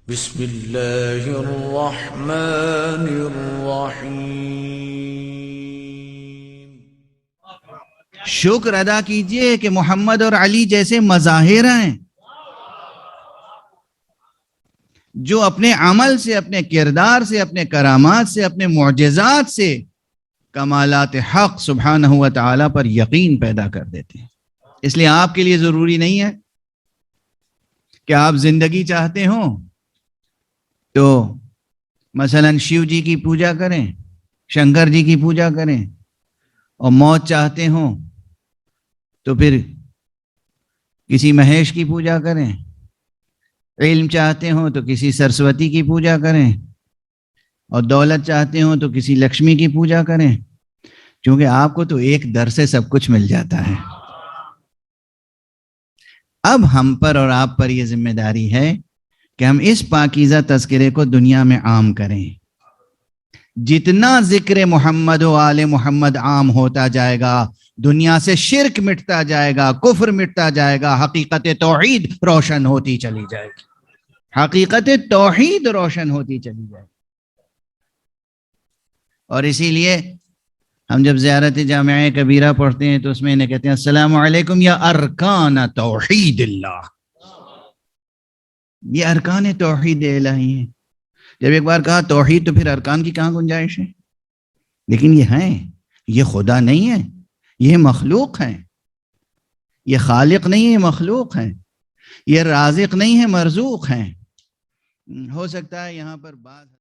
بسم اللہ الرحمن الرحیم۔ شکر ادا کیجئے کہ محمد اور علی جیسے مظاہر ہیں جو اپنے عمل سے، اپنے کردار سے، اپنے کرامات سے، اپنے معجزات سے کمالات حق سبحانہ و تعالی پر یقین پیدا کر دیتے ہیں۔ اس لیے آپ کے لیے ضروری نہیں ہے کہ آپ زندگی چاہتے ہوں تو مثلا شیو جی کی پوجا کریں، شنکر جی کی پوجا کریں، اور موت چاہتے ہوں تو پھر کسی مہیش کی پوجا کریں، علم چاہتے ہوں تو کسی سرسوتی کی پوجا کریں، اور دولت چاہتے ہوں تو کسی لکشمی کی پوجا کریں، کیونکہ آپ کو تو ایک در سے سب کچھ مل جاتا ہے۔ اب ہم پر اور آپ پر یہ ذمہ داری ہے کہ ہم اس پاکیزہ تذکرے کو دنیا میں عام کریں۔ جتنا ذکر محمد و آل محمد عام ہوتا جائے گا، دنیا سے شرک مٹتا جائے گا، کفر مٹتا جائے گا، حقیقت توحید روشن ہوتی چلی جائے گی، حقیقت توحید روشن ہوتی چلی جائے گی۔ اور اسی لیے ہم جب زیارت جامعہ کبیرہ پڑھتے ہیں تو اس میں انہیں کہتے ہیں السلام علیکم یا ارکان توحید اللہ۔ یہ ارکان توحید الہی ہیں۔ جب ایک بار کہا توحید تو پھر ارکان کی کہاں گنجائش ہے؟ لیکن یہ ہیں، یہ خدا نہیں ہے، یہ مخلوق ہیں، یہ خالق نہیں ہے، مخلوق ہیں، یہ رازق نہیں ہے، مرزوق ہیں۔ ہو سکتا ہے یہاں پر بعض